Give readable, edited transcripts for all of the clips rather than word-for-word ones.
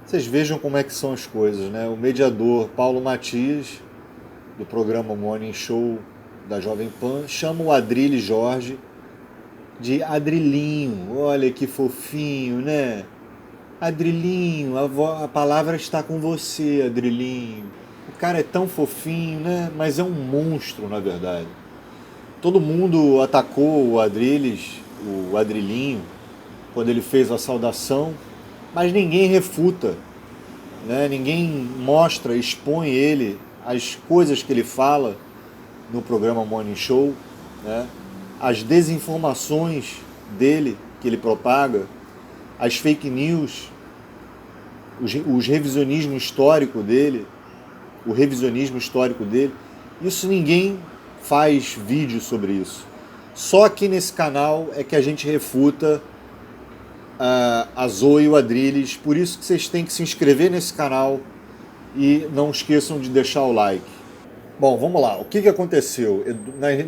Vocês vejam como é que são as coisas, né? O mediador Paulo Matias, do programa Morning Show da Jovem Pan, chama o Adrilles Jorge de Adrilinho. Olha que fofinho, né? Adrilinho, a palavra está com você, Adrilinho. O cara é tão fofinho, né? Mas é um monstro, na verdade. Todo mundo atacou o Adrilles, o Adrilinho, quando ele fez a saudação, mas ninguém refuta, né? Ninguém mostra, expõe ele, as coisas que ele fala no programa Morning Show, né? As desinformações dele que ele propaga, as fake news, os revisionismo histórico dele, o revisionismo histórico dele. Isso ninguém faz vídeo sobre isso. Só aqui nesse canal é que a gente refuta a Zoe e o Adrilles. Por isso que vocês têm que se inscrever nesse canal e não esqueçam de deixar o like. Bom, vamos lá. O que aconteceu?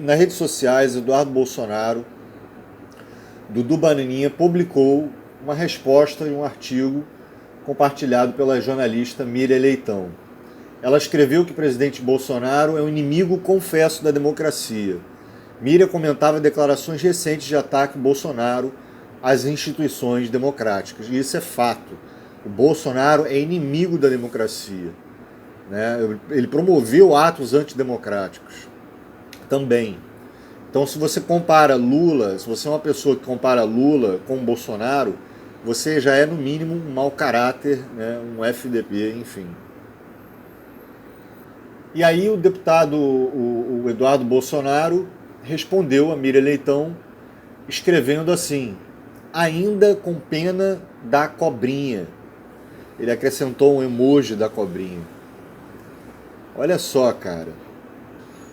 Nas redes sociais, Eduardo Bolsonaro, Dudu Bananinha, publicou uma resposta em um artigo compartilhado pela jornalista Miriam Leitão. Ela escreveu que o presidente Bolsonaro é um inimigo confesso da democracia. Miriam comentava declarações recentes de ataque Bolsonaro às instituições democráticas. E isso é fato. O Bolsonaro é inimigo da democracia, né? Ele promoveu atos antidemocráticos também. Então, se você compara Lula, se você é uma pessoa que compara Lula com Bolsonaro, você já é, no mínimo, um mau caráter, né? Um FDP, enfim. E aí o deputado, o Eduardo Bolsonaro, respondeu a Miriam Leitão escrevendo assim: ainda com pena da cobrinha. Ele acrescentou um emoji da cobrinha. Olha só, cara.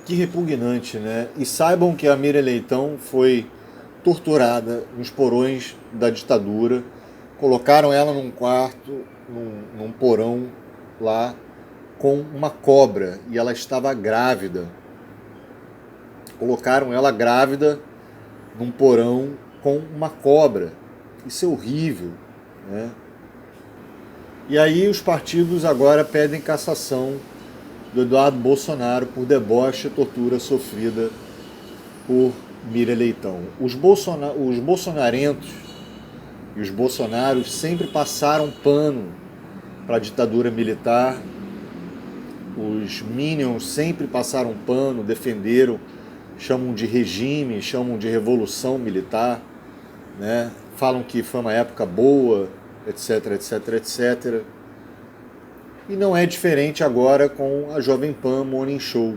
Que repugnante, né? E saibam que a Miriam Leitão foi torturada nos porões da ditadura. Colocaram ela num quarto, num porão lá, com uma cobra, e ela estava grávida. Colocaram ela grávida num porão com uma cobra. Isso é horrível, né? E aí os partidos agora pedem cassação do Eduardo Bolsonaro por deboche e tortura sofrida por Miriam Leitão. Os bolsonarentos e os bolsonaros sempre passaram pano para a ditadura militar. Os Minions sempre passaram pano, defenderam, chamam de regime, chamam de revolução militar, né? Falam que foi uma época boa, etc, etc, etc. E não é diferente agora com a Jovem Pan Morning Show,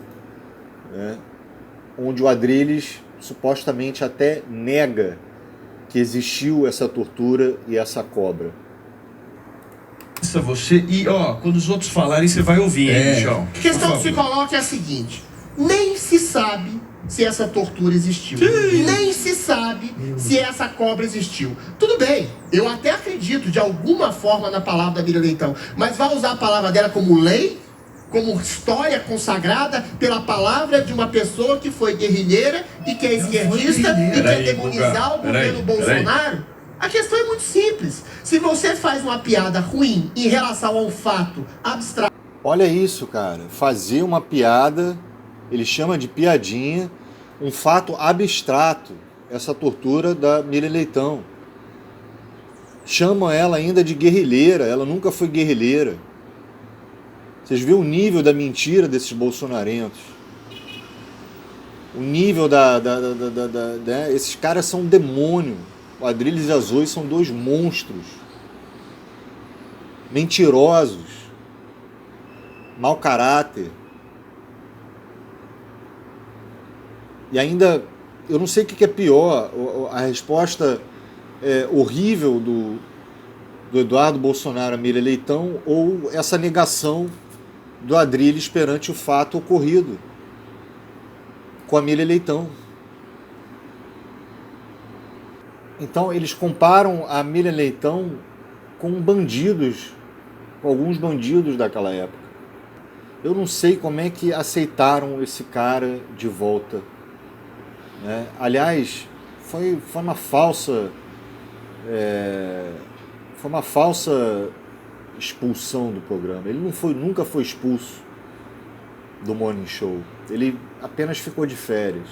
né? Onde o Adrilles supostamente até nega que existiu essa tortura e essa cobra. Você e quando os outros falarem você vai ouvir, hein, Michel? A questão que se coloca é a seguinte: nem se sabe se essa tortura existiu, nem se sabe se essa cobra existiu. Tudo bem, eu até acredito de alguma forma na palavra da Miriam Leitão, mas vai usar a palavra dela como lei, como história consagrada pela palavra de uma pessoa que foi guerrilheira e que é esquerdista e quer demonizar o governo Bolsonaro? A questão é muito simples. Se você faz uma piada ruim em relação ao fato abstrato... Olha isso, cara. Fazer uma piada, ele chama de piadinha, um fato abstrato, essa tortura da Miriam Leitão. Chamam ela ainda de guerrilheira, ela nunca foi guerrilheira. Vocês viram o nível da mentira desses bolsonarentos. O nível né? Esses caras são um demônio. O Adrilles e a Zoe são dois monstros. Mentirosos. Mau caráter. E ainda, eu não sei o que é pior, a resposta horrível do Eduardo Bolsonaro a Miriam Leitão ou essa negação do Adrilles perante o fato ocorrido com a Miriam Leitão. Então eles comparam a Miriam Leitão com bandidos, com alguns bandidos daquela época. Eu não sei como é que aceitaram esse cara de volta, né? Aliás, foi uma falsa expulsão do programa. Ele nunca foi expulso do Morning Show. Ele apenas ficou de férias,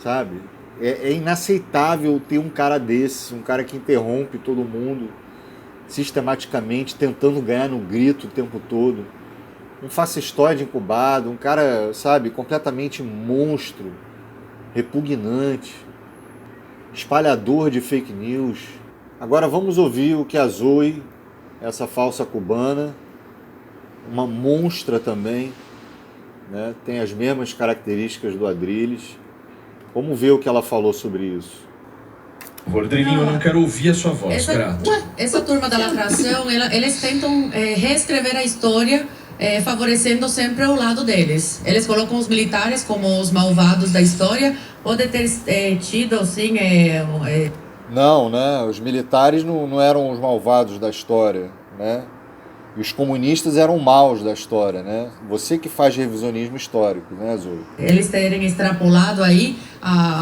sabe? É inaceitável ter um cara desse, um cara que interrompe todo mundo sistematicamente, tentando ganhar no grito o tempo todo. Um fascistoide incubado, um cara, sabe, completamente monstro, repugnante, espalhador de fake news. Agora vamos ouvir o que a Zoe, essa falsa cubana, uma monstra também, né, tem as mesmas características do Adrilles. Vamos ver o que ela falou sobre isso. Rodriguinho, eu não quero ouvir a sua voz, Grato. Essa turma da lacração, eles tentam reescrever a história, favorecendo sempre o lado deles. Eles colocam os militares como os malvados da história. Pode ter tido, assim... Não, né? Os militares não eram os malvados da história, né? E os comunistas eram maus da história, né? Você que faz revisionismo histórico, né, Zoe? Eles terem extrapolado aí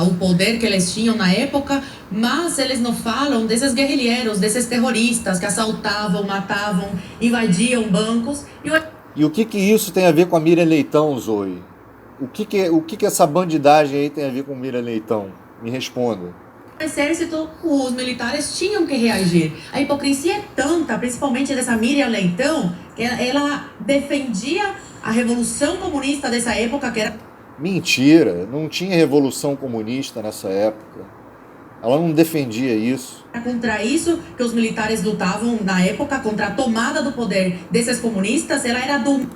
o poder que eles tinham na época, mas eles não falam desses guerrilheiros, desses terroristas que assaltavam, matavam, invadiam bancos. E o que isso tem a ver com a Miriam Leitão, Zoe? O que essa bandidagem aí tem a ver com Miriam Leitão? Me responda. O exército, os militares tinham que reagir. A hipocrisia é tanta, principalmente dessa Miriam Leitão, que ela defendia a revolução comunista dessa época, que era... Mentira, não tinha revolução comunista nessa época. Ela não defendia isso. Contra isso que os militares lutavam na época, contra a tomada do poder desses comunistas, ela era do...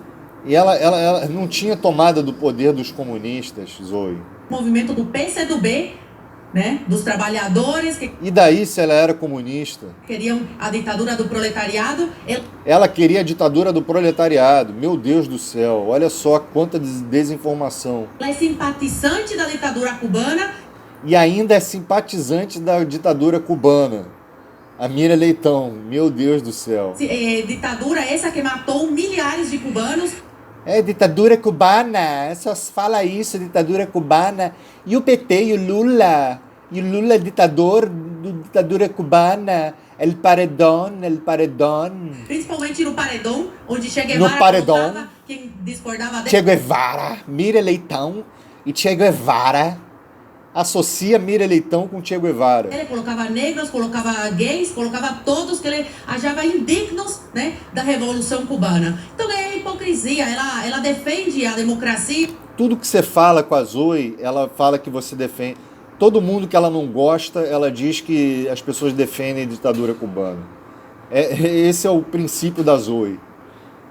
E ela não tinha tomada do poder dos comunistas, Zoe. Movimento do PCdoB, né, dos trabalhadores que... E daí se ela era comunista? Queriam a ditadura do proletariado. Ela queria a ditadura do proletariado. Meu Deus do céu, olha só quanta desinformação. Ela é simpatizante da ditadura cubana. E ainda é simpatizante da ditadura cubana. A Miriam Leitão, meu Deus do céu. Ditadura essa que matou milhares de cubanos. É, ditadura cubana, só fala isso, ditadura cubana. E o PT, e o Lula ditador, ditadura cubana, el paredón. Principalmente no paredão, onde Che Guevara voltava, quem discordava dele. Che Guevara, Miriam Leitão e Che Guevara. Associa Miriam Leitão com Che Guevara. Ele colocava negros, colocava gays, colocava todos que ele achava indignos, né, da Revolução Cubana. Então é hipocrisia, ela defende a democracia. Tudo que você fala com a Zoe, ela fala que você defende. Todo mundo que ela não gosta, ela diz que as pessoas defendem a ditadura cubana. Esse é o princípio da Zoe,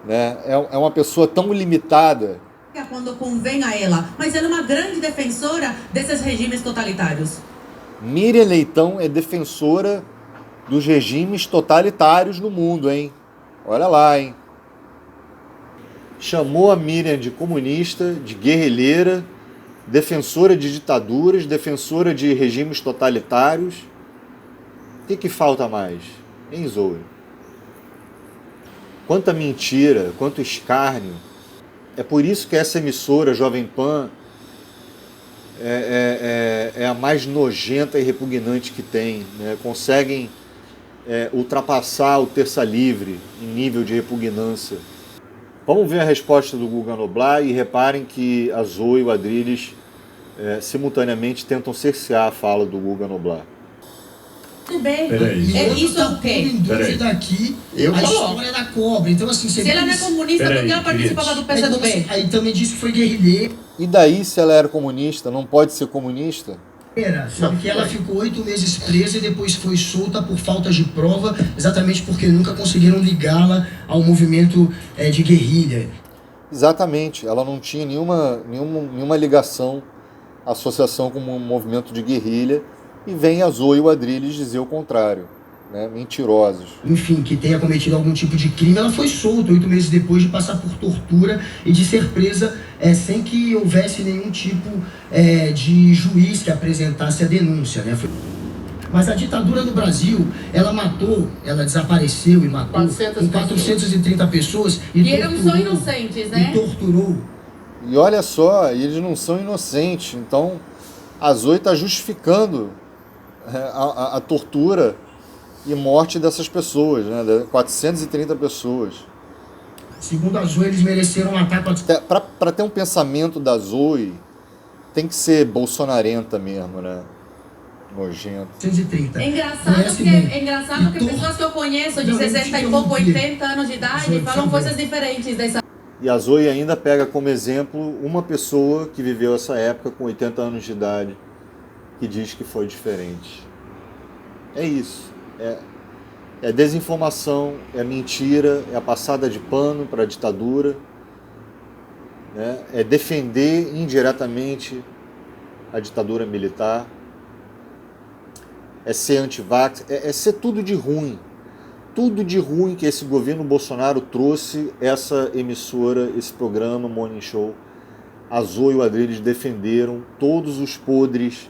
né? É uma pessoa tão limitada. Quando convém a ela, mas ela é uma grande defensora desses regimes totalitários. Miriam Leitão é defensora dos regimes totalitários no mundo, hein? Olha lá, hein? Chamou a Miriam de comunista, de guerrilheira, defensora de ditaduras, defensora de regimes totalitários. O que falta mais, hein, Zoe? Quanta mentira, quanto escárnio. É por isso que essa emissora, Jovem Pan, é a mais nojenta e repugnante que tem, né? Conseguem ultrapassar o Terça Livre em nível de repugnância. Vamos ver a resposta do Guga Noblar e reparem que a Zoe e o Adrilles simultaneamente tentam cercear a fala do Guga Noblar. Tudo bem. Isso é o quê? Aqui, a história da cobra. Então, assim, se ela não é comunista, por que ela participava do PCdoB? Aí também disse que foi guerrilheira. E daí, se ela era comunista, não pode ser comunista? Só que ela ficou 8 meses presa e depois foi solta por falta de prova, exatamente porque nunca conseguiram ligá-la ao movimento de guerrilha. Exatamente, ela não tinha nenhuma ligação, associação com um movimento de guerrilha, e vem a Zoe e o Adrilles dizer o contrário, né? Mentirosos. Enfim, que tenha cometido algum tipo de crime, ela foi solta 8 meses depois de passar por tortura e de ser presa sem que houvesse nenhum tipo de juiz que apresentasse a denúncia, né? Mas a ditadura no Brasil, ela desapareceu e matou 430 pessoas e eram só inocentes, né? E torturou. E olha só, eles não são inocentes, então a Zoe está justificando a tortura e morte dessas pessoas, né? 430 pessoas. Segundo a Zoe, eles mereceram um ataque. Para ter um pensamento da Zoe, tem que ser bolsonarenta mesmo, né? Nojento. 430. É engraçado que pessoas que eu conheço de 60 e pouco, 80 anos de idade falam coisas diferentes dessa. E a Zoe ainda pega como exemplo uma pessoa que viveu essa época com 80 anos de idade, que diz que foi diferente. É isso. É desinformação, é mentira, é a passada de pano para a ditadura, né? É defender indiretamente a ditadura militar, é ser anti-vax, é ser tudo de ruim. Tudo de ruim que esse governo Bolsonaro trouxe essa emissora, esse programa Morning Show. A Zoe e o Adriles defenderam todos os podres,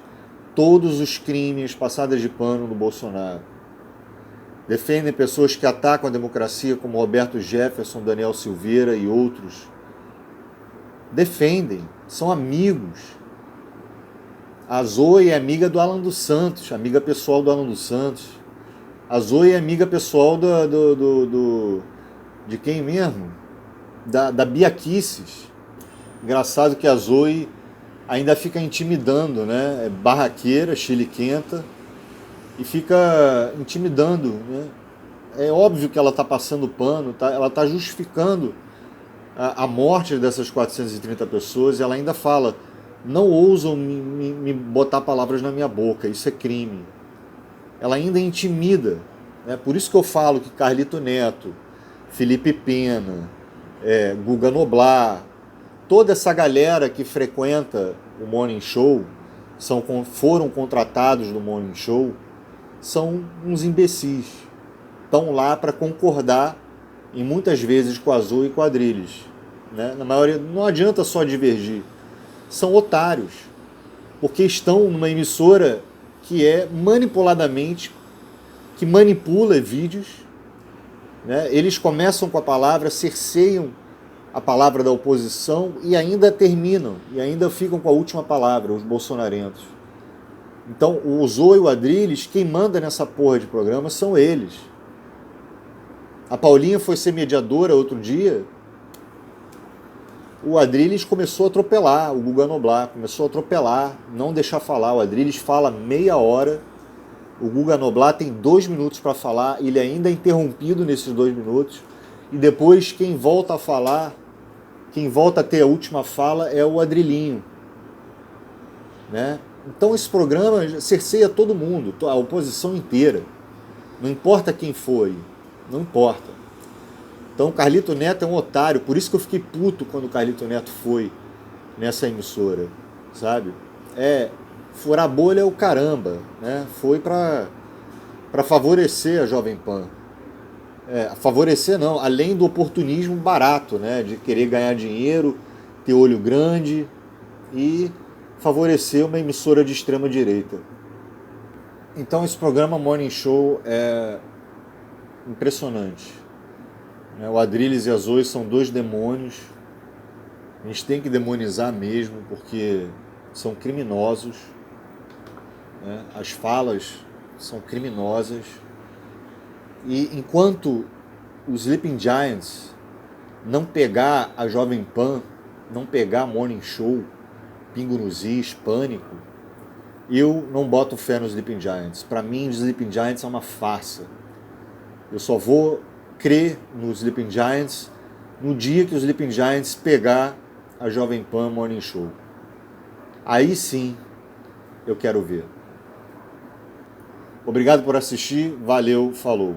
todos os crimes, passadas de pano do Bolsonaro. Defendem pessoas que atacam a democracia, como Roberto Jefferson, Daniel Silveira e outros. Defendem, são amigos. A Zoe é amiga do Alan dos Santos, amiga pessoal do Alan dos Santos. A Zoe é amiga pessoal de quem mesmo? Da Bia Kicis. Engraçado que a Zoe ainda fica intimidando, né? É barraqueira, chiliquenta, e fica intimidando, né? É óbvio que ela está passando pano, ela está justificando a morte dessas 430 pessoas, e ela ainda fala: não ousam me botar palavras na minha boca, isso é crime. Ela ainda intimida, né? Por isso que eu falo que Carlito Neto, Felipe Pena, Guga Noblar, toda essa galera que frequenta o Morning Show, foram contratados no Morning Show, são uns imbecis. Estão lá para concordar, e muitas vezes com a Zoe e com a Adriles, né? Na maioria, não adianta só divergir. São otários, porque estão numa emissora que é manipuladamente, que manipula vídeos, né? Eles começam com a palavra, cerceiam a palavra da oposição e ainda terminam, e ainda ficam com a última palavra, os bolsonarentos. Então, o Zoe e o Adriles, quem manda nessa porra de programa são eles. A Paulinha foi ser mediadora outro dia, o Adriles começou a atropelar, o Guga Noblar começou a atropelar, não deixar falar. O Adriles fala meia hora, o Guga Noblar tem 2 minutos para falar, ele ainda é interrompido nesses 2 minutos, e depois quem volta a falar, quem volta a ter a última fala é o Adrilinho, né? Então esse programa cerceia todo mundo, a oposição inteira, não importa quem foi, não importa. Então o Carlito Neto é um otário, por isso que eu fiquei puto quando o Carlito Neto foi nessa emissora, sabe? Furar bolha é o caramba, né? Foi para favorecer a Jovem Pan. Favorecer não, além do oportunismo barato, né? De querer ganhar dinheiro, ter olho grande e favorecer uma emissora de extrema direita. Então esse programa Morning Show é impressionante. O Adriles e a Zoe são 2 demônios. A gente tem que demonizar mesmo, porque são criminosos, né? As falas são criminosas. E enquanto os Sleeping Giants não pegar a Jovem Pan, não pegar Morning Show, Pingo nos Is, Pânico, eu não boto fé nos Sleeping Giants. Para mim, os Sleeping Giants é uma farsa. Eu só vou crer nos Sleeping Giants no dia que os Sleeping Giants pegar a Jovem Pan Morning Show. Aí sim eu quero ver. Obrigado por assistir, valeu, falou.